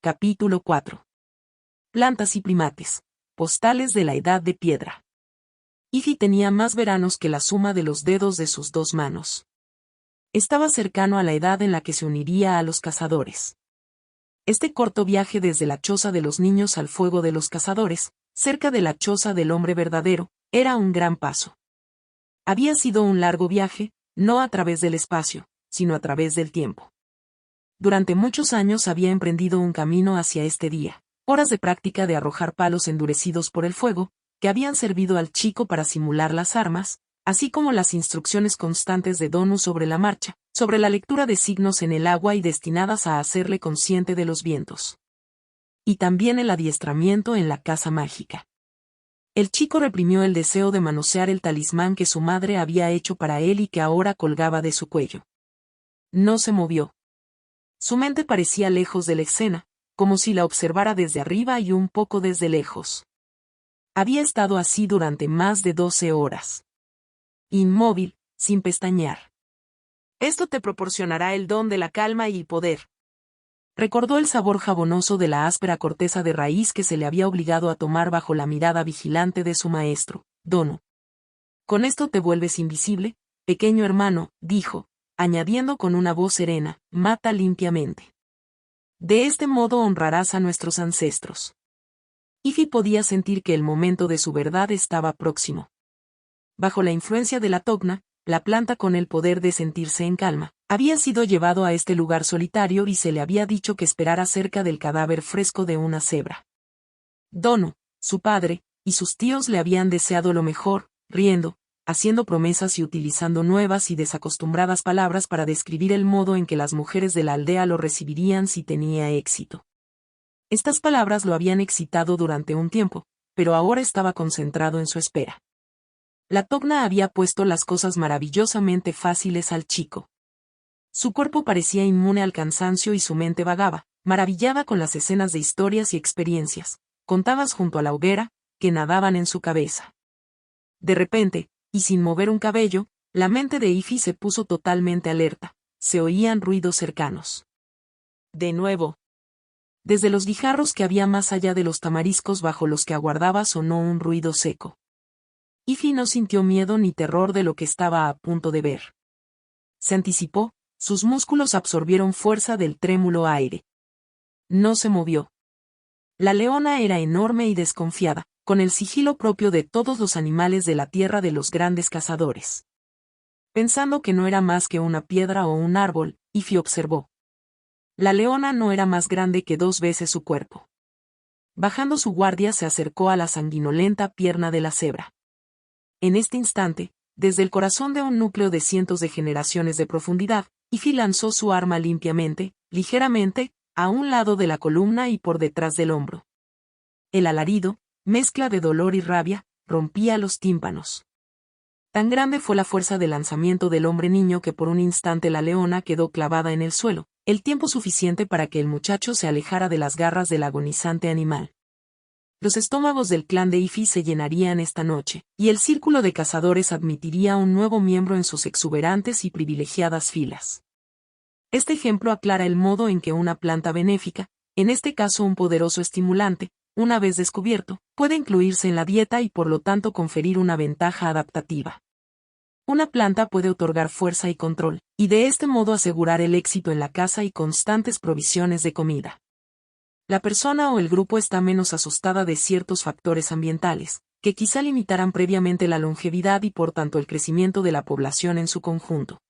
Capítulo 4. Plantas y primates. Postales de la Edad de Piedra. Ify tenía más veranos que la suma de los dedos de sus dos manos. Estaba cercano a la edad en la que se uniría a los cazadores. Este corto viaje desde la choza de los niños al fuego de los cazadores, cerca de la choza del hombre verdadero, era un gran paso. Había sido un largo viaje, no a través del espacio, sino a través del tiempo. Durante muchos años había emprendido un camino hacia este día, horas de práctica de arrojar palos endurecidos por el fuego, que habían servido al chico para simular las armas, así como las instrucciones constantes de Donu sobre la marcha, sobre la lectura de signos en el agua y destinadas a hacerle consciente de los vientos. Y también el adiestramiento en la casa mágica. El chico reprimió el deseo de manosear el talismán que su madre había hecho para él y que ahora colgaba de su cuello. No se movió. Su mente parecía lejos de la escena, como si la observara desde arriba y un poco desde lejos. Había estado así durante más de 12 horas. Inmóvil, sin pestañear. Esto te proporcionará el don de la calma y el poder. Recordó el sabor jabonoso de la áspera corteza de raíz que se le había obligado a tomar bajo la mirada vigilante de su maestro, Donu. Con esto te vuelves invisible, pequeño hermano, dijo, añadiendo con una voz serena, mata limpiamente. De este modo honrarás a nuestros ancestros. Ify podía sentir que el momento de su verdad estaba próximo. Bajo la influencia de la togna, la planta con el poder de sentirse en calma, había sido llevado a este lugar solitario y se le había dicho que esperara cerca del cadáver fresco de una cebra. Donu, su padre, y sus tíos le habían deseado lo mejor, riendo, haciendo promesas y utilizando nuevas y desacostumbradas palabras para describir el modo en que las mujeres de la aldea lo recibirían si tenía éxito. Estas palabras lo habían excitado durante un tiempo, pero ahora estaba concentrado en su espera. La togna había puesto las cosas maravillosamente fáciles al chico. Su cuerpo parecía inmune al cansancio y su mente vagaba, maravillada con las escenas de historias y experiencias, contadas junto a la hoguera, que nadaban en su cabeza. De repente, y sin mover un cabello, la mente de Ify se puso totalmente alerta. Se oían ruidos cercanos. De nuevo. Desde los guijarros que había más allá de los tamariscos bajo los que aguardaba sonó un ruido seco. Ify no sintió miedo ni terror de lo que estaba a punto de ver. Se anticipó, sus músculos absorbieron fuerza del trémulo aire. No se movió. La leona era enorme y desconfiada, con el sigilo propio de todos los animales de la tierra de los grandes cazadores. Pensando que no era más que una piedra o un árbol, Ify observó. La leona no era más grande que 2 veces su cuerpo. Bajando su guardia se acercó a la sanguinolenta pierna de la cebra. En este instante, desde el corazón de un núcleo de cientos de generaciones de profundidad, Ify lanzó su arma limpiamente, ligeramente, a un lado de la columna y por detrás del hombro. El alarido, mezcla de dolor y rabia, rompía los tímpanos. Tan grande fue la fuerza de lanzamiento del hombre niño que por un instante la leona quedó clavada en el suelo, el tiempo suficiente para que el muchacho se alejara de las garras del agonizante animal. Los estómagos del clan de Ify se llenarían esta noche, y el círculo de cazadores admitiría un nuevo miembro en sus exuberantes y privilegiadas filas. Este ejemplo aclara el modo en que una planta benéfica, en este caso un poderoso estimulante, una vez descubierto, puede incluirse en la dieta y por lo tanto conferir una ventaja adaptativa. Una planta puede otorgar fuerza y control, y de este modo asegurar el éxito en la caza y constantes provisiones de comida. La persona o el grupo está menos asustada de ciertos factores ambientales, que quizá limitaran previamente la longevidad y por tanto el crecimiento de la población en su conjunto.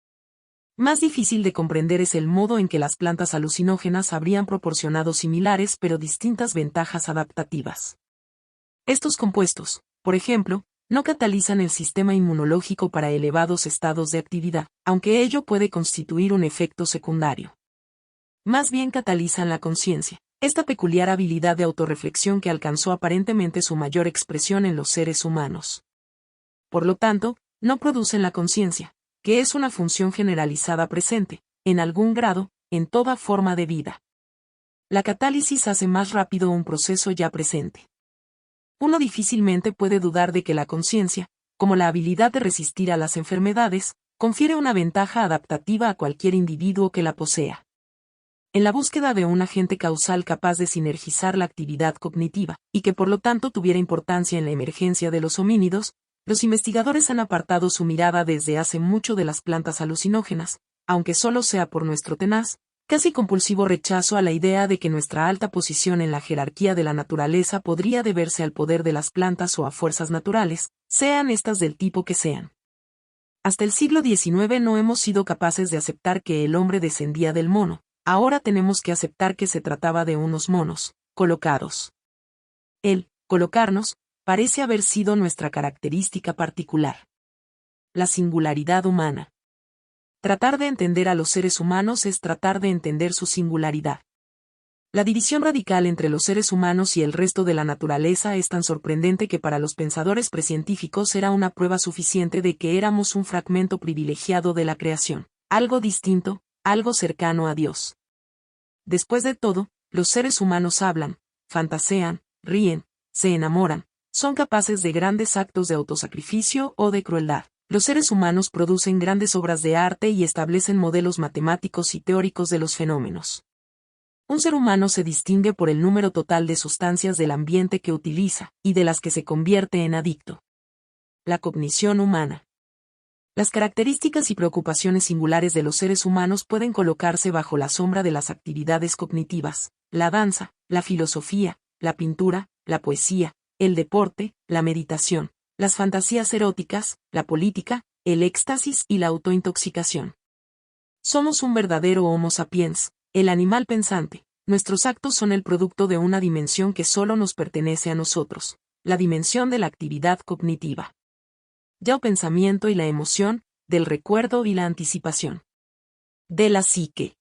Más difícil de comprender es el modo en que las plantas alucinógenas habrían proporcionado similares pero distintas ventajas adaptativas. Estos compuestos, por ejemplo, no catalizan el sistema inmunológico para elevados estados de actividad, aunque ello puede constituir un efecto secundario. Más bien catalizan la conciencia, esta peculiar habilidad de autorreflexión que alcanzó aparentemente su mayor expresión en los seres humanos. Por lo tanto, no producen la conciencia, que es una función generalizada presente, en algún grado, en toda forma de vida. La catálisis hace más rápido un proceso ya presente. Uno difícilmente puede dudar de que la conciencia, como la habilidad de resistir a las enfermedades, confiere una ventaja adaptativa a cualquier individuo que la posea. en la búsqueda de un agente causal capaz de sinergizar la actividad cognitiva, y que por lo tanto tuviera importancia en la emergencia de los homínidos, los investigadores han apartado su mirada desde hace mucho de las plantas alucinógenas, aunque solo sea por nuestro tenaz, casi compulsivo rechazo a la idea de que nuestra alta posición en la jerarquía de la naturaleza podría deberse al poder de las plantas o a fuerzas naturales, sean estas del tipo que sean. Hasta el siglo XIX no hemos sido capaces de aceptar que el hombre descendía del mono, ahora tenemos que aceptar que se trataba de unos monos, colocados. El colocarnos parece haber sido nuestra característica particular. La singularidad humana. Tratar de entender a los seres humanos es tratar de entender su singularidad. La división radical entre los seres humanos y el resto de la naturaleza es tan sorprendente que para los pensadores precientíficos era una prueba suficiente de que éramos un fragmento privilegiado de la creación, algo distinto, algo cercano a Dios. Después de todo, los seres humanos hablan, fantasean, ríen, se enamoran, son capaces de grandes actos de autosacrificio o de crueldad. Los seres humanos producen grandes obras de arte y establecen modelos matemáticos y teóricos de los fenómenos. Un ser humano se distingue por el número total de sustancias del ambiente que utiliza, y de las que se convierte en adicto. La cognición humana. Las características y preocupaciones singulares de los seres humanos pueden colocarse bajo la sombra de las actividades cognitivas, la danza, la filosofía, la pintura, la poesía, el deporte, la meditación, las fantasías eróticas, la política, el éxtasis y la autointoxicación. Somos un verdadero Homo sapiens, el animal pensante. Nuestros actos son el producto de una dimensión que solo nos pertenece a nosotros, la dimensión de la actividad cognitiva. Ya el pensamiento y la emoción, del recuerdo y la anticipación. De la psique.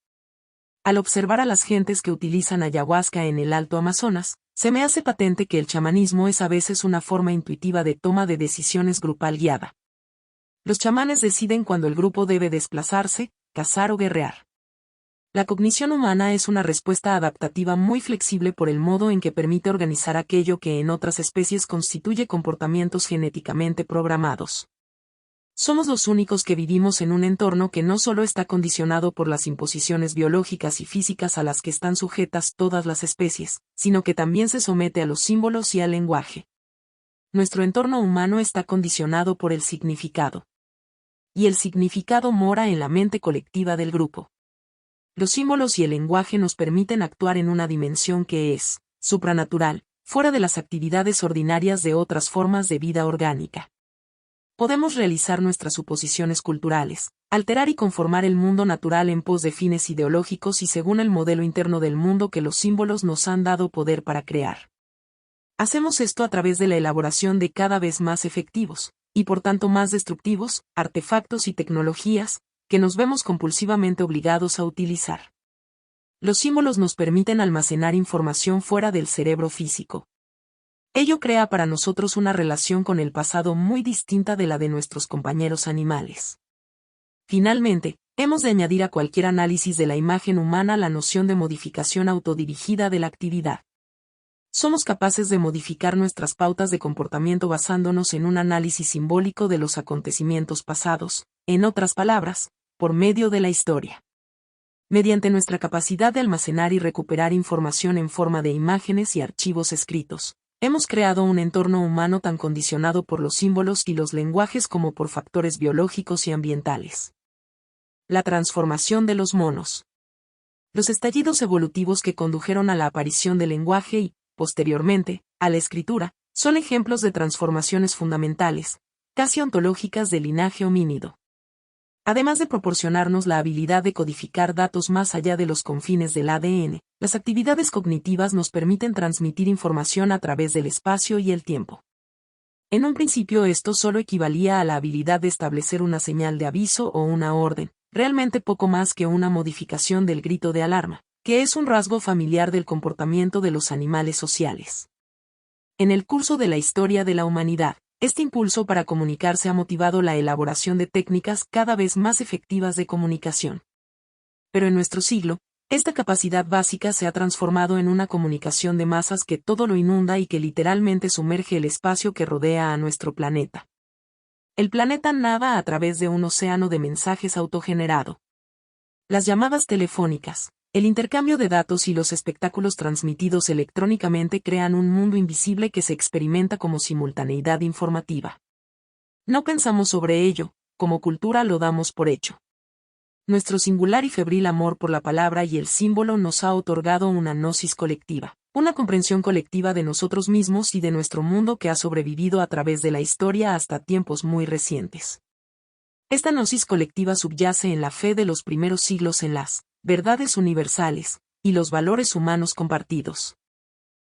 Al observar a las gentes que utilizan ayahuasca en el Alto Amazonas, se me hace patente que el chamanismo es a veces una forma intuitiva de toma de decisiones grupal guiada. Los chamanes deciden cuando el grupo debe desplazarse, cazar o guerrear. La cognición humana es una respuesta adaptativa muy flexible por el modo en que permite organizar aquello que en otras especies constituye comportamientos genéticamente programados. Somos los únicos que vivimos en un entorno que no solo está condicionado por las imposiciones biológicas y físicas a las que están sujetas todas las especies, sino que también se somete a los símbolos y al lenguaje. Nuestro entorno humano está condicionado por el significado. Y el significado mora en la mente colectiva del grupo. Los símbolos y el lenguaje nos permiten actuar en una dimensión que es supranatural, fuera de las actividades ordinarias de otras formas de vida orgánica. Podemos realizar nuestras suposiciones culturales, alterar y conformar el mundo natural en pos de fines ideológicos y según el modelo interno del mundo que los símbolos nos han dado poder para crear. Hacemos esto a través de la elaboración de cada vez más efectivos, y por tanto más destructivos, artefactos y tecnologías, que nos vemos compulsivamente obligados a utilizar. Los símbolos nos permiten almacenar información fuera del cerebro físico. Ello crea para nosotros una relación con el pasado muy distinta de la de nuestros compañeros animales. Finalmente, hemos de añadir a cualquier análisis de la imagen humana la noción de modificación autodirigida de la actividad. Somos capaces de modificar nuestras pautas de comportamiento basándonos en un análisis simbólico de los acontecimientos pasados, en otras palabras, por medio de la historia. Mediante nuestra capacidad de almacenar y recuperar información en forma de imágenes y archivos escritos, hemos creado un entorno humano tan condicionado por los símbolos y los lenguajes como por factores biológicos y ambientales. La transformación de los monos. Los estallidos evolutivos que condujeron a la aparición del lenguaje y, posteriormente, a la escritura, son ejemplos de transformaciones fundamentales, casi ontológicas del linaje homínido. Además de proporcionarnos la habilidad de codificar datos más allá de los confines del ADN, las actividades cognitivas nos permiten transmitir información a través del espacio y el tiempo. En un principio esto solo equivalía a la habilidad de establecer una señal de aviso o una orden, realmente poco más que una modificación del grito de alarma, que es un rasgo familiar del comportamiento de los animales sociales. En el curso de la historia de la humanidad, este impulso para comunicarse ha motivado la elaboración de técnicas cada vez más efectivas de comunicación. Pero en nuestro siglo, esta capacidad básica se ha transformado en una comunicación de masas que todo lo inunda y que literalmente sumerge el espacio que rodea a nuestro planeta. El planeta nada a través de un océano de mensajes autogenerado. Las llamadas telefónicas, El intercambio de datos y los espectáculos transmitidos electrónicamente crean un mundo invisible que se experimenta como simultaneidad informativa. No pensamos sobre ello, como cultura lo damos por hecho. Nuestro singular y febril amor por la palabra y el símbolo nos ha otorgado una gnosis colectiva, una comprensión colectiva de nosotros mismos y de nuestro mundo que ha sobrevivido a través de la historia hasta tiempos muy recientes. Esta gnosis colectiva subyace en la fe de los primeros siglos en las verdades universales y los valores humanos compartidos.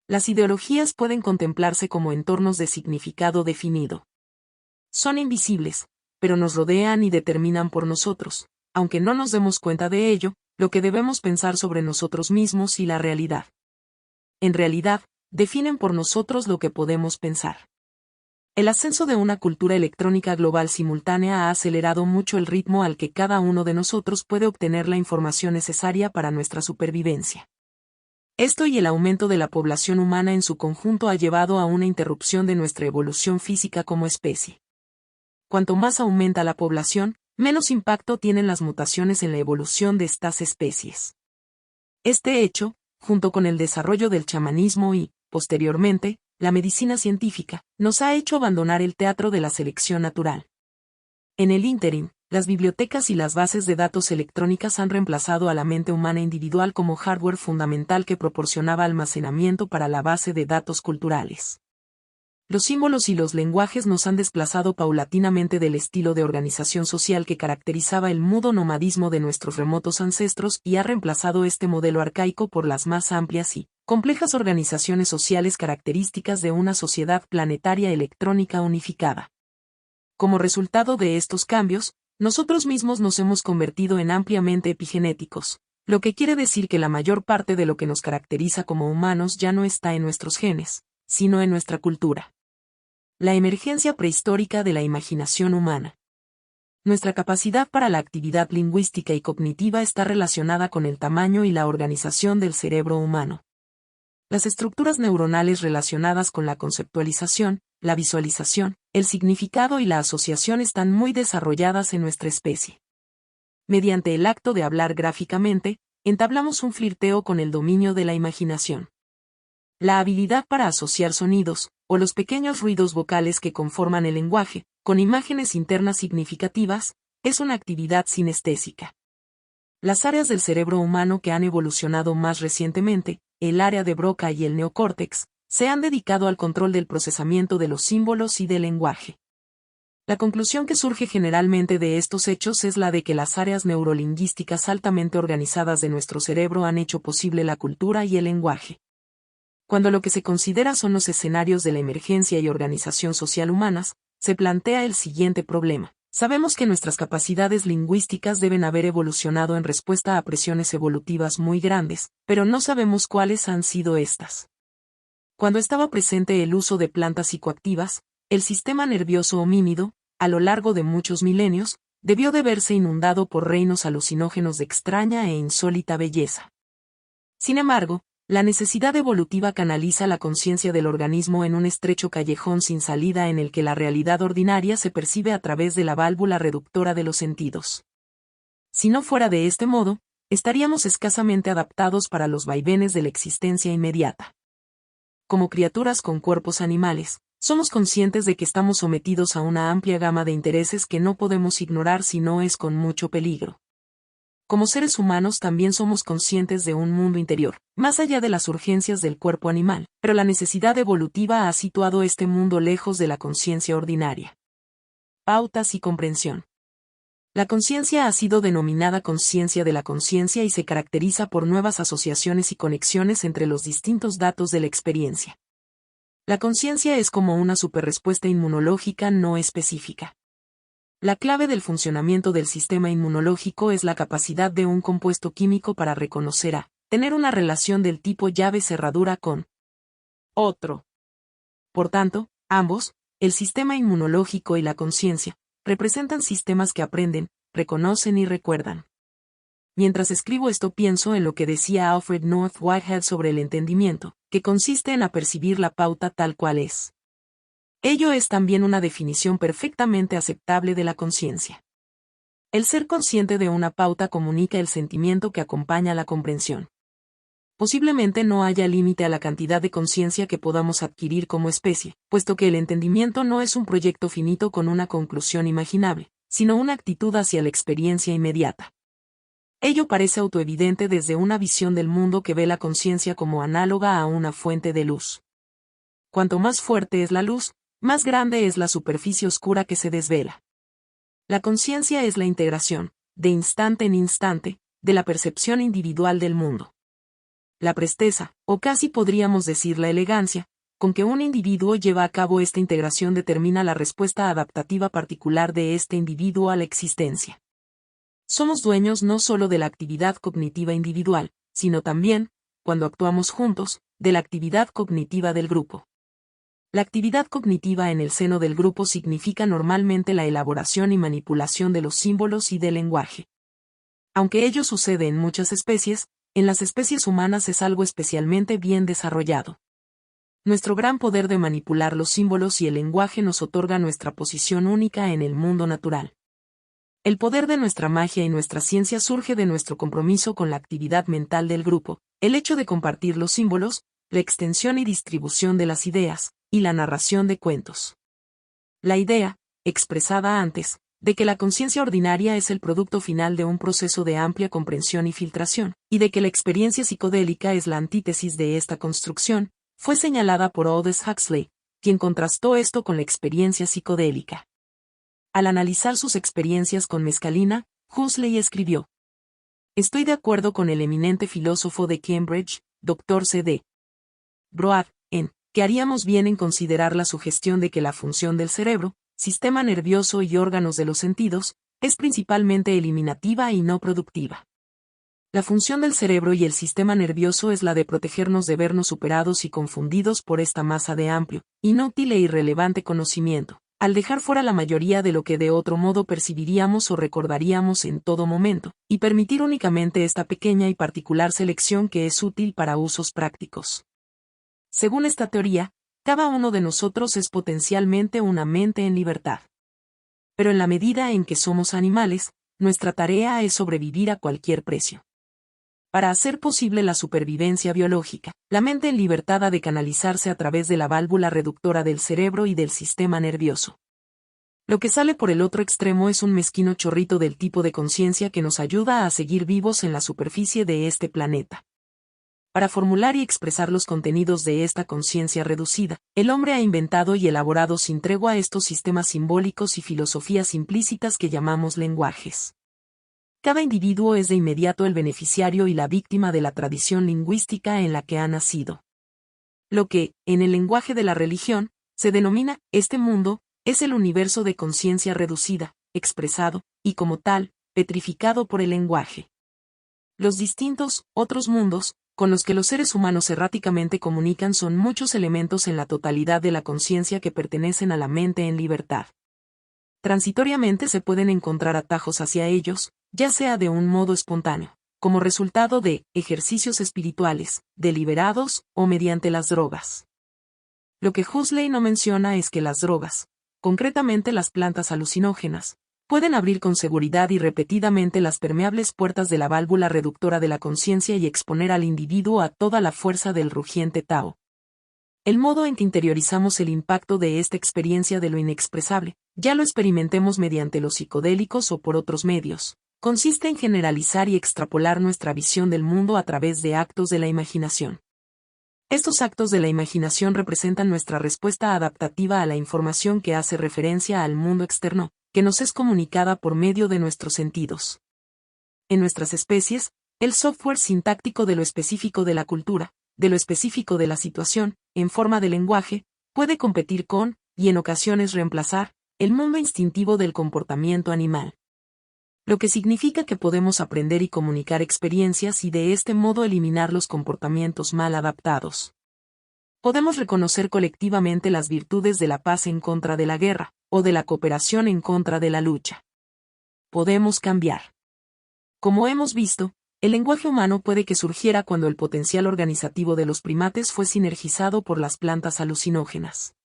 Las ideologías pueden contemplarse como entornos de significado definido. Son invisibles, pero nos rodean y determinan por nosotros, aunque no nos demos cuenta de ello, lo que debemos pensar sobre nosotros mismos y la realidad. En realidad, definen por nosotros lo que podemos pensar. El ascenso de una cultura electrónica global simultánea ha acelerado mucho el ritmo al que cada uno de nosotros puede obtener la información necesaria para nuestra supervivencia. Esto y el aumento de la población humana en su conjunto ha llevado a una interrupción de nuestra evolución física como especie. Cuanto más aumenta la población, menos impacto tienen las mutaciones en la evolución de estas especies. Este hecho, junto con el desarrollo del chamanismo y, posteriormente, la medicina científica, nos ha hecho abandonar el teatro de la selección natural. En el ínterin, las bibliotecas y las bases de datos electrónicas han reemplazado a la mente humana individual como hardware fundamental que proporcionaba almacenamiento para la base de datos culturales. Los símbolos y los lenguajes nos han desplazado paulatinamente del estilo de organización social que caracterizaba el mudo nomadismo de nuestros remotos ancestros y ha reemplazado este modelo arcaico por las más amplias y complejas organizaciones sociales características de una sociedad planetaria electrónica unificada. Como resultado de estos cambios, nosotros mismos nos hemos convertido en ampliamente epigenéticos, lo que quiere decir que la mayor parte de lo que nos caracteriza como humanos ya no está en nuestros genes, sino en nuestra cultura. La emergencia prehistórica de la imaginación humana. Nuestra capacidad para la actividad lingüística y cognitiva está relacionada con el tamaño y la organización del cerebro humano. Las estructuras neuronales relacionadas con la conceptualización, la visualización, el significado y la asociación están muy desarrolladas en nuestra especie. Mediante el acto de hablar gráficamente, entablamos un flirteo con el dominio de la imaginación. La habilidad para asociar sonidos, o los pequeños ruidos vocales que conforman el lenguaje, con imágenes internas significativas, es una actividad sinestésica. Las áreas del cerebro humano que han evolucionado más recientemente, el área de Broca y el neocórtex, se han dedicado al control del procesamiento de los símbolos y del lenguaje. La conclusión que surge generalmente de estos hechos es la de que las áreas neurolingüísticas altamente organizadas de nuestro cerebro han hecho posible la cultura y el lenguaje. Cuando lo que se considera son los escenarios de la emergencia y organización social humanas, se plantea el siguiente problema. Sabemos que nuestras capacidades lingüísticas deben haber evolucionado en respuesta a presiones evolutivas muy grandes, pero no sabemos cuáles han sido estas. Cuando estaba presente el uso de plantas psicoactivas, el sistema nervioso homínido, a lo largo de muchos milenios, debió de verse inundado por reinos alucinógenos de extraña e insólita belleza. Sin embargo, la necesidad evolutiva canaliza la conciencia del organismo en un estrecho callejón sin salida en el que la realidad ordinaria se percibe a través de la válvula reductora de los sentidos. Si no fuera de este modo, estaríamos escasamente adaptados para los vaivenes de la existencia inmediata. Como criaturas con cuerpos animales, somos conscientes de que estamos sometidos a una amplia gama de intereses que no podemos ignorar si no es con mucho peligro. Como seres humanos también somos conscientes de un mundo interior, más allá de las urgencias del cuerpo animal, pero la necesidad evolutiva ha situado este mundo lejos de la conciencia ordinaria. Pautas y comprensión. La conciencia ha sido denominada conciencia de la conciencia y se caracteriza por nuevas asociaciones y conexiones entre los distintos datos de la experiencia. La conciencia es como una superrespuesta inmunológica no específica. La clave del funcionamiento del sistema inmunológico es la capacidad de un compuesto químico para reconocer tener una relación del tipo llave-cerradura con otro. Por tanto, ambos, el sistema inmunológico y la conciencia, representan sistemas que aprenden, reconocen y recuerdan. Mientras escribo esto pienso en lo que decía Alfred North Whitehead sobre el entendimiento, que consiste en apercibir la pauta tal cual es. Ello es también una definición perfectamente aceptable de la conciencia. El ser consciente de una pauta comunica el sentimiento que acompaña la comprensión. Posiblemente no haya límite a la cantidad de conciencia que podamos adquirir como especie, puesto que el entendimiento no es un proyecto finito con una conclusión imaginable, sino una actitud hacia la experiencia inmediata. Ello parece autoevidente desde una visión del mundo que ve la conciencia como análoga a una fuente de luz. Cuanto más fuerte es la luz, más grande es la superficie oscura que se desvela. La conciencia es la integración, de instante en instante, de la percepción individual del mundo. La presteza, o casi podríamos decir la elegancia, con que un individuo lleva a cabo esta integración determina la respuesta adaptativa particular de este individuo a la existencia. Somos dueños no solo de la actividad cognitiva individual, sino también, cuando actuamos juntos, de la actividad cognitiva del grupo. La actividad cognitiva en el seno del grupo significa normalmente la elaboración y manipulación de los símbolos y del lenguaje. Aunque ello sucede en muchas especies, en las especies humanas es algo especialmente bien desarrollado. Nuestro gran poder de manipular los símbolos y el lenguaje nos otorga nuestra posición única en el mundo natural. El poder de nuestra magia y nuestra ciencia surge de nuestro compromiso con la actividad mental del grupo, el hecho de compartir los símbolos, la extensión y distribución de las ideas, y la narración de cuentos. La idea, expresada antes, de que la conciencia ordinaria es el producto final de un proceso de amplia comprensión y filtración, y de que la experiencia psicodélica es la antítesis de esta construcción, fue señalada por Aldous Huxley, quien contrastó esto con la experiencia psicodélica. Al analizar sus experiencias con mescalina, Huxley escribió: "Estoy de acuerdo con el eminente filósofo de Cambridge, Dr. C.D. Broad, en que haríamos bien en considerar la sugestión de que la función del cerebro, sistema nervioso y órganos de los sentidos, es principalmente eliminativa y no productiva. La función del cerebro y el sistema nervioso es la de protegernos de vernos superados y confundidos por esta masa de amplio, inútil e irrelevante conocimiento, al dejar fuera la mayoría de lo que de otro modo percibiríamos o recordaríamos en todo momento, y permitir únicamente esta pequeña y particular selección que es útil para usos prácticos. Según esta teoría, cada uno de nosotros es potencialmente una mente en libertad. Pero en la medida en que somos animales, nuestra tarea es sobrevivir a cualquier precio. Para hacer posible la supervivencia biológica, la mente en libertad ha de canalizarse a través de la válvula reductora del cerebro y del sistema nervioso. Lo que sale por el otro extremo es un mezquino chorrito del tipo de conciencia que nos ayuda a seguir vivos en la superficie de este planeta. Para formular y expresar los contenidos de esta conciencia reducida, el hombre ha inventado y elaborado sin tregua estos sistemas simbólicos y filosofías implícitas que llamamos lenguajes. Cada individuo es de inmediato el beneficiario y la víctima de la tradición lingüística en la que ha nacido. Lo que, en el lenguaje de la religión, se denomina este mundo, es el universo de conciencia reducida, expresado, y como tal, petrificado por el lenguaje. Los distintos, otros mundos, con los que los seres humanos erráticamente comunican son muchos elementos en la totalidad de la conciencia que pertenecen a la mente en libertad. Transitoriamente se pueden encontrar atajos hacia ellos, ya sea de un modo espontáneo, como resultado de ejercicios espirituales, deliberados, o mediante las drogas. Lo que Huxley no menciona es que las drogas, concretamente las plantas alucinógenas, pueden abrir con seguridad y repetidamente las permeables puertas de la válvula reductora de la conciencia y exponer al individuo a toda la fuerza del rugiente Tao. El modo en que interiorizamos el impacto de esta experiencia de lo inexpresable, ya lo experimentemos mediante los psicodélicos o por otros medios, consiste en generalizar y extrapolar nuestra visión del mundo a través de actos de la imaginación. Estos actos de la imaginación representan nuestra respuesta adaptativa a la información que hace referencia al mundo externo, que nos es comunicada por medio de nuestros sentidos. En nuestras especies, el software sintáctico de lo específico de la cultura, de lo específico de la situación, en forma de lenguaje, puede competir con, y en ocasiones reemplazar, el mundo instintivo del comportamiento animal. Lo que significa que podemos aprender y comunicar experiencias y de este modo eliminar los comportamientos mal adaptados. Podemos reconocer colectivamente las virtudes de la paz en contra de la guerra, o de la cooperación en contra de la lucha. Podemos cambiar. Como hemos visto, el lenguaje humano puede que surgiera cuando el potencial organizativo de los primates fue sinergizado por las plantas alucinógenas.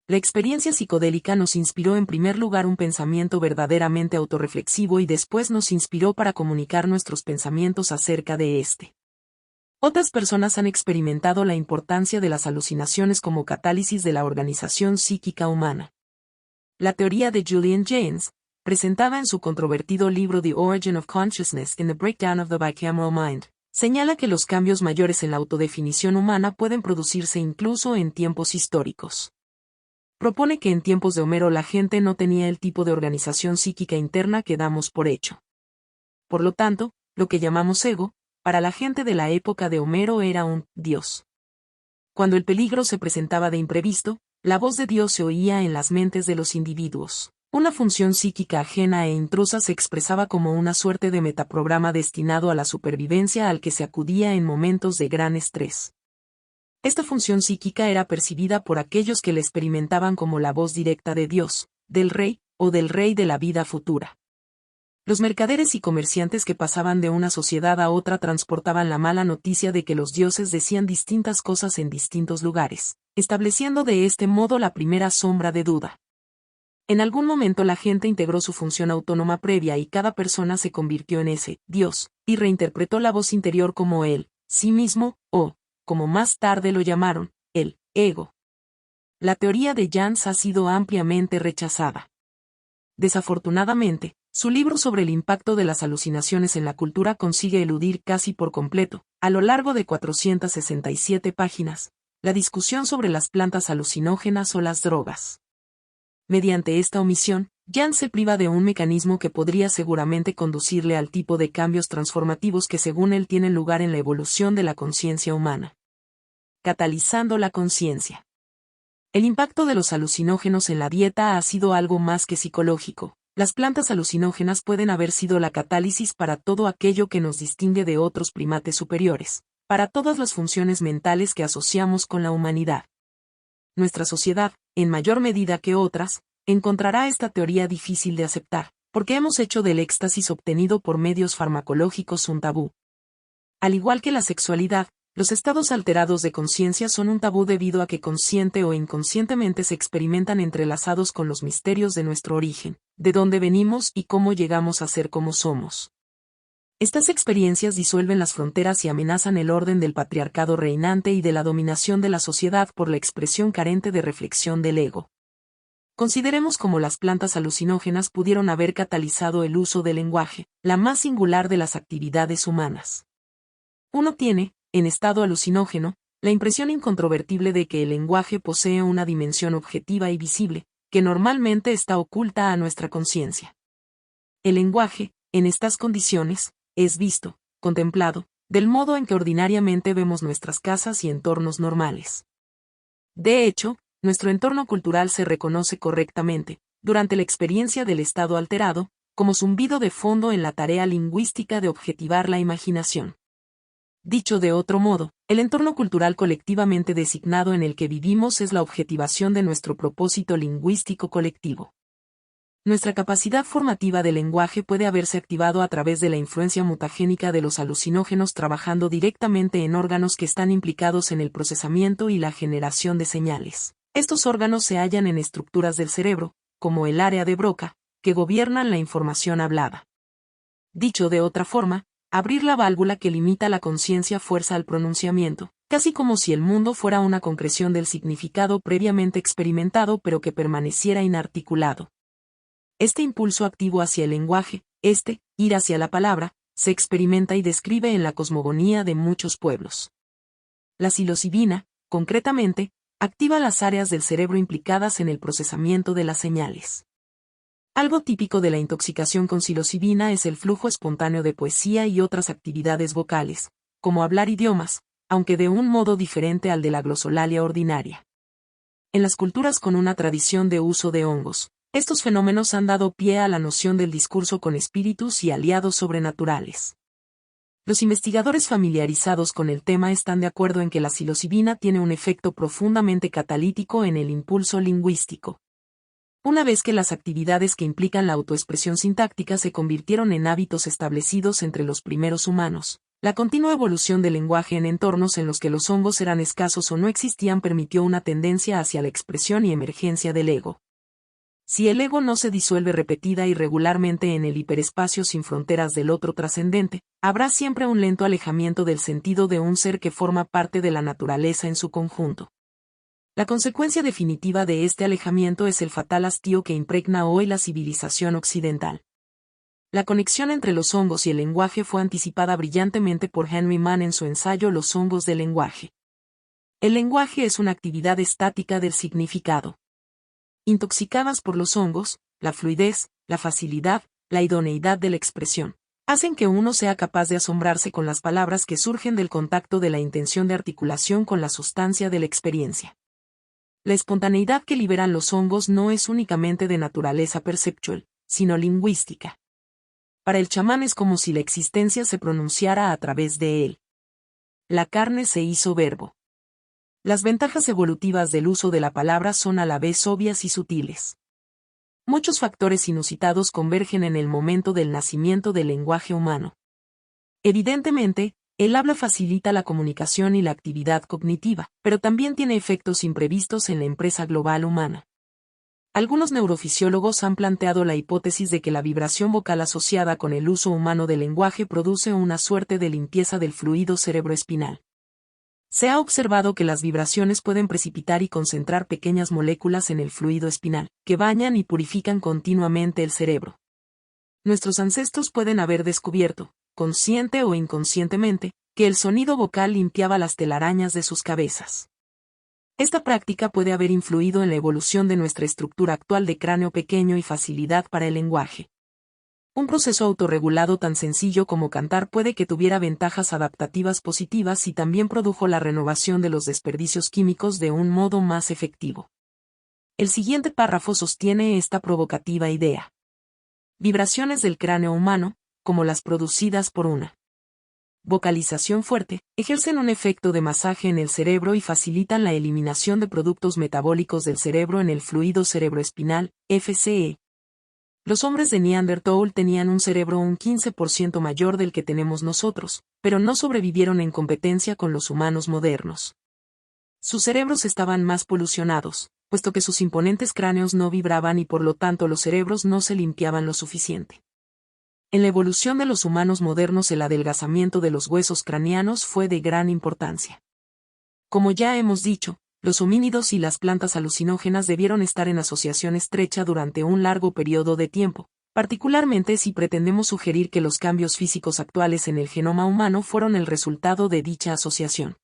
La experiencia psicodélica nos inspiró en primer lugar un pensamiento verdaderamente autorreflexivo y después nos inspiró para comunicar nuestros pensamientos acerca de este. Otras personas han experimentado la importancia de las alucinaciones como catálisis de la organización psíquica humana. La teoría de Julian Jaynes, presentada en su controvertido libro The Origin of Consciousness in the Breakdown of the Bicameral Mind, señala que los cambios mayores en la autodefinición humana pueden producirse incluso en tiempos históricos. Propone que en tiempos de Homero la gente no tenía el tipo de organización psíquica interna que damos por hecho. Por lo tanto, lo que llamamos ego, para la gente de la época de Homero era un Dios. Cuando el peligro se presentaba de imprevisto, la voz de Dios se oía en las mentes de los individuos. Una función psíquica ajena e intrusa se expresaba como una suerte de metaprograma destinado a la supervivencia al que se acudía en momentos de gran estrés. Esta función psíquica era percibida por aquellos que la experimentaban como la voz directa de Dios, del Rey, o del Rey de la vida futura. Los mercaderes y comerciantes que pasaban de una sociedad a otra transportaban la mala noticia de que los dioses decían distintas cosas en distintos lugares, estableciendo de este modo la primera sombra de duda. En algún momento la gente integró su función autónoma previa y cada persona se convirtió en ese Dios, y reinterpretó la voz interior como él, sí mismo, o, como más tarde lo llamaron, el ego. La teoría de Jaynes ha sido ampliamente rechazada. Desafortunadamente, su libro sobre el impacto de las alucinaciones en la cultura consigue eludir casi por completo, a lo largo de 467 páginas, la discusión sobre las plantas alucinógenas o las drogas. Mediante esta omisión, Jaynes se priva de un mecanismo que podría seguramente conducirle al tipo de cambios transformativos que según él tienen lugar en la evolución de la conciencia humana. Catalizando la conciencia. El impacto de los alucinógenos en la dieta ha sido algo más que psicológico. Las plantas alucinógenas pueden haber sido la catálisis para todo aquello que nos distingue de otros primates superiores, para todas las funciones mentales que asociamos con la humanidad. Nuestra sociedad, en mayor medida que otras, encontrará esta teoría difícil de aceptar, porque hemos hecho del éxtasis obtenido por medios farmacológicos un tabú. Al igual que la sexualidad, los estados alterados de conciencia son un tabú debido a que consciente o inconscientemente se experimentan entrelazados con los misterios de nuestro origen, de dónde venimos y cómo llegamos a ser como somos. Estas experiencias disuelven las fronteras y amenazan el orden del patriarcado reinante y de la dominación de la sociedad por la expresión carente de reflexión del ego. Consideremos cómo las plantas alucinógenas pudieron haber catalizado el uso del lenguaje, la más singular de las actividades humanas. Uno tiene, en estado alucinógeno, la impresión incontrovertible de que el lenguaje posee una dimensión objetiva y visible, que normalmente está oculta a nuestra conciencia. El lenguaje, en estas condiciones, es visto, contemplado, del modo en que ordinariamente vemos nuestras casas y entornos normales. De hecho, nuestro entorno cultural se reconoce correctamente, durante la experiencia del estado alterado, como zumbido de fondo en la tarea lingüística de objetivar la imaginación. Dicho de otro modo, el entorno cultural colectivamente designado en el que vivimos es la objetivación de nuestro propósito lingüístico colectivo. Nuestra capacidad formativa del lenguaje puede haberse activado a través de la influencia mutagénica de los alucinógenos trabajando directamente en órganos que están implicados en el procesamiento y la generación de señales. Estos órganos se hallan en estructuras del cerebro, como el área de Broca, que gobiernan la información hablada. Dicho de otra forma, abrir la válvula que limita la conciencia fuerza al pronunciamiento, casi como si el mundo fuera una concreción del significado previamente experimentado pero que permaneciera inarticulado. Este impulso activo hacia el lenguaje, ir hacia la palabra, se experimenta y describe en la cosmogonía de muchos pueblos. La psilocibina, concretamente, activa las áreas del cerebro implicadas en el procesamiento de las señales. Algo típico de la intoxicación con psilocibina es el flujo espontáneo de poesía y otras actividades vocales, como hablar idiomas, aunque de un modo diferente al de la glosolalia ordinaria. En las culturas con una tradición de uso de hongos, estos fenómenos han dado pie a la noción del discurso con espíritus y aliados sobrenaturales. Los investigadores familiarizados con el tema están de acuerdo en que la psilocibina tiene un efecto profundamente catalítico en el impulso lingüístico. Una vez que las actividades que implican la autoexpresión sintáctica se convirtieron en hábitos establecidos entre los primeros humanos, La continua evolución del lenguaje en entornos en los que los hongos eran escasos o no existían permitió una tendencia hacia la expresión y emergencia del ego. Si el ego no se disuelve repetida y regularmente en el hiperespacio sin fronteras del otro trascendente, habrá siempre un lento alejamiento del sentido de un ser que forma parte de la naturaleza en su conjunto. La consecuencia definitiva de este alejamiento es el fatal hastío que impregna hoy la civilización occidental. La conexión entre los hongos y el lenguaje fue anticipada brillantemente por Henry Mann en su ensayo Los hongos del lenguaje. El lenguaje es una actividad estática del significado. Intoxicadas por los hongos, la fluidez, la facilidad, la idoneidad de la expresión, hacen que uno sea capaz de asombrarse con las palabras que surgen del contacto de la intención de articulación con la sustancia de la experiencia. La espontaneidad que liberan los hongos no es únicamente de naturaleza perceptual, sino lingüística. Para el chamán es como si la existencia se pronunciara a través de él. La carne se hizo verbo. Las ventajas evolutivas del uso de la palabra son a la vez obvias y sutiles. Muchos factores inusitados convergen en el momento del nacimiento del lenguaje humano. Evidentemente, el habla facilita la comunicación y la actividad cognitiva, pero también tiene efectos imprevistos en la empresa global humana. Algunos neurofisiólogos han planteado la hipótesis de que la vibración vocal asociada con el uso humano del lenguaje produce una suerte de limpieza del fluido cerebroespinal. Se ha observado que las vibraciones pueden precipitar y concentrar pequeñas moléculas en el fluido espinal, que bañan y purifican continuamente el cerebro. Nuestros ancestros pueden haber descubierto, consciente o inconscientemente, que el sonido vocal limpiaba las telarañas de sus cabezas. Esta práctica puede haber influido en la evolución de nuestra estructura actual de cráneo pequeño y facilidad para el lenguaje. Un proceso autorregulado tan sencillo como cantar puede que tuviera ventajas adaptativas positivas y también produjo la renovación de los desperdicios químicos de un modo más efectivo. El siguiente párrafo sostiene esta provocativa idea. Vibraciones del cráneo humano, como las producidas por una vocalización fuerte, ejercen un efecto de masaje en el cerebro y facilitan la eliminación de productos metabólicos del cerebro en el fluido cerebroespinal, FCE. Los hombres de Neanderthal tenían un cerebro un 15% mayor del que tenemos nosotros, pero no sobrevivieron en competencia con los humanos modernos. Sus cerebros estaban más polucionados, puesto que sus imponentes cráneos no vibraban y por lo tanto los cerebros no se limpiaban lo suficiente. En la evolución de los humanos modernos el adelgazamiento de los huesos craneanos fue de gran importancia. Como ya hemos dicho, los homínidos y las plantas alucinógenas debieron estar en asociación estrecha durante un largo periodo de tiempo, particularmente si pretendemos sugerir que los cambios físicos actuales en el genoma humano fueron el resultado de dicha asociación.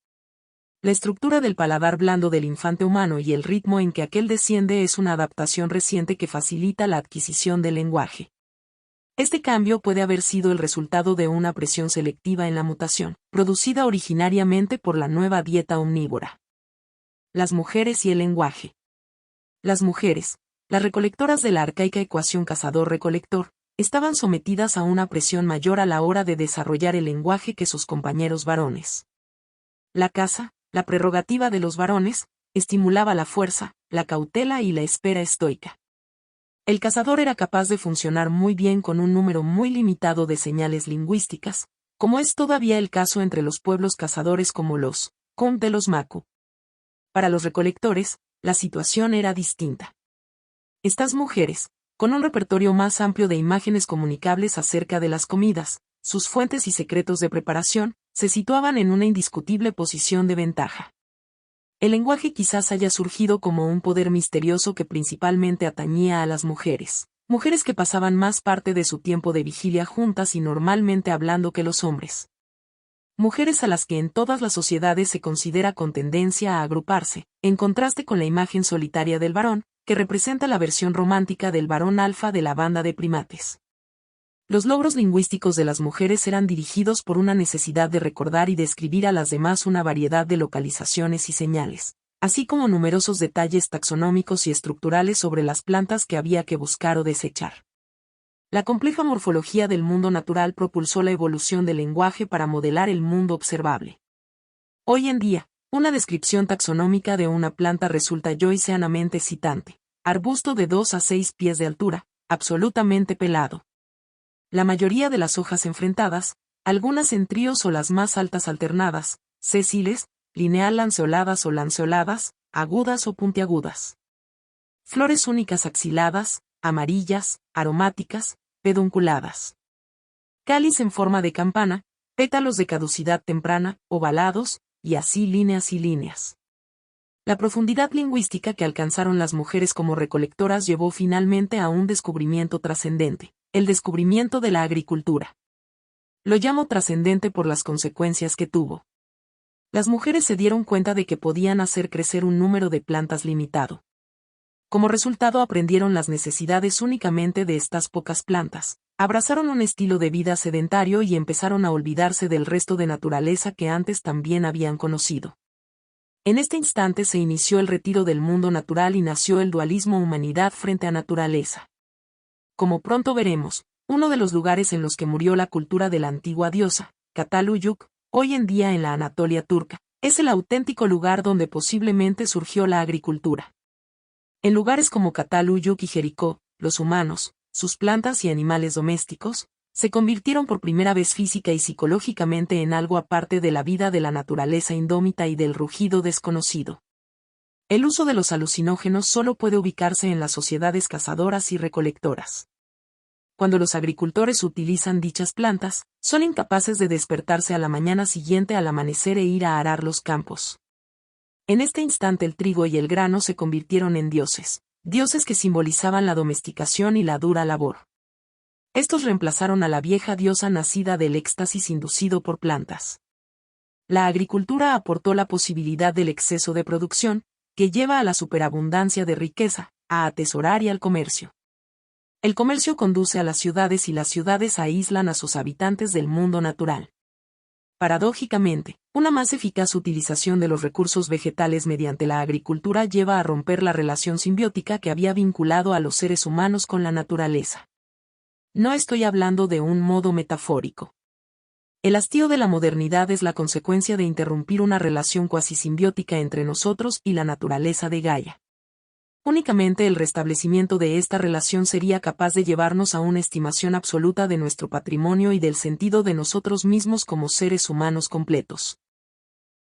La estructura del paladar blando del infante humano y el ritmo en que aquel desciende es una adaptación reciente que facilita la adquisición del lenguaje. Este cambio puede haber sido el resultado de una presión selectiva en la mutación, producida originariamente por la nueva dieta omnívora. Las mujeres y el lenguaje. Las mujeres, las recolectoras de la arcaica ecuación cazador-recolector, estaban sometidas a una presión mayor a la hora de desarrollar el lenguaje que sus compañeros varones. La caza, la prerrogativa de los varones, estimulaba la fuerza, la cautela y la espera estoica. El cazador era capaz de funcionar muy bien con un número muy limitado de señales lingüísticas, como es todavía el caso entre los pueblos cazadores como los Kom de los Maku. Para los recolectores, la situación era distinta. Estas mujeres, con un repertorio más amplio de imágenes comunicables acerca de las comidas, sus fuentes y secretos de preparación, se situaban en una indiscutible posición de ventaja. El lenguaje quizás haya surgido como un poder misterioso que principalmente atañía a las mujeres que pasaban más parte de su tiempo de vigilia juntas y normalmente hablando que los hombres. Mujeres a las que en todas las sociedades se considera con tendencia a agruparse, en contraste con la imagen solitaria del varón, que representa la versión romántica del varón alfa de la banda de primates. Los logros lingüísticos de las mujeres eran dirigidos por una necesidad de recordar y describir a las demás una variedad de localizaciones y señales, así como numerosos detalles taxonómicos y estructurales sobre las plantas que había que buscar o desechar. La compleja morfología del mundo natural propulsó la evolución del lenguaje para modelar el mundo observable. Hoy en día, una descripción taxonómica de una planta resulta yoiseanamente excitante: arbusto de 2 a 6 pies de altura, absolutamente pelado. La mayoría de las hojas enfrentadas, algunas en tríos o las más altas alternadas, sésiles, lineal-lanceoladas o lanceoladas, agudas o puntiagudas. Flores únicas axiladas, amarillas, aromáticas, pedunculadas. Cáliz en forma de campana, pétalos de caducidad temprana, ovalados, y así líneas y líneas. La profundidad lingüística que alcanzaron las mujeres como recolectoras llevó finalmente a un descubrimiento trascendente, el descubrimiento de la agricultura. Lo llamo trascendente por las consecuencias que tuvo. Las mujeres se dieron cuenta de que podían hacer crecer un número de plantas limitado. Como resultado aprendieron las necesidades únicamente de estas pocas plantas, abrazaron un estilo de vida sedentario y empezaron a olvidarse del resto de naturaleza que antes también habían conocido. En este instante se inició el retiro del mundo natural y nació el dualismo humanidad frente a naturaleza. Como pronto veremos, uno de los lugares en los que murió la cultura de la antigua diosa, Cataluyuk, hoy en día en la Anatolia turca, es el auténtico lugar donde posiblemente surgió la agricultura. En lugares como Cataluyuk y Jericó, los humanos, sus plantas y animales domésticos, se convirtieron por primera vez física y psicológicamente en algo aparte de la vida de la naturaleza indómita y del rugido desconocido. El uso de los alucinógenos solo puede ubicarse en las sociedades cazadoras y recolectoras. Cuando los agricultores utilizan dichas plantas, son incapaces de despertarse a la mañana siguiente al amanecer e ir a arar los campos. En este instante el trigo y el grano se convirtieron en dioses, dioses que simbolizaban la domesticación y la dura labor. Estos reemplazaron a la vieja diosa nacida del éxtasis inducido por plantas. La agricultura aportó la posibilidad del exceso de producción, que lleva a la superabundancia de riqueza, a atesorar y al comercio. El comercio conduce a las ciudades y las ciudades aíslan a sus habitantes del mundo natural. Paradójicamente, una más eficaz utilización de los recursos vegetales mediante la agricultura lleva a romper la relación simbiótica que había vinculado a los seres humanos con la naturaleza. No estoy hablando de un modo metafórico. El hastío de la modernidad es la consecuencia de interrumpir una relación cuasi simbiótica entre nosotros y la naturaleza de Gaia. Únicamente el restablecimiento de esta relación sería capaz de llevarnos a una estimación absoluta de nuestro patrimonio y del sentido de nosotros mismos como seres humanos completos.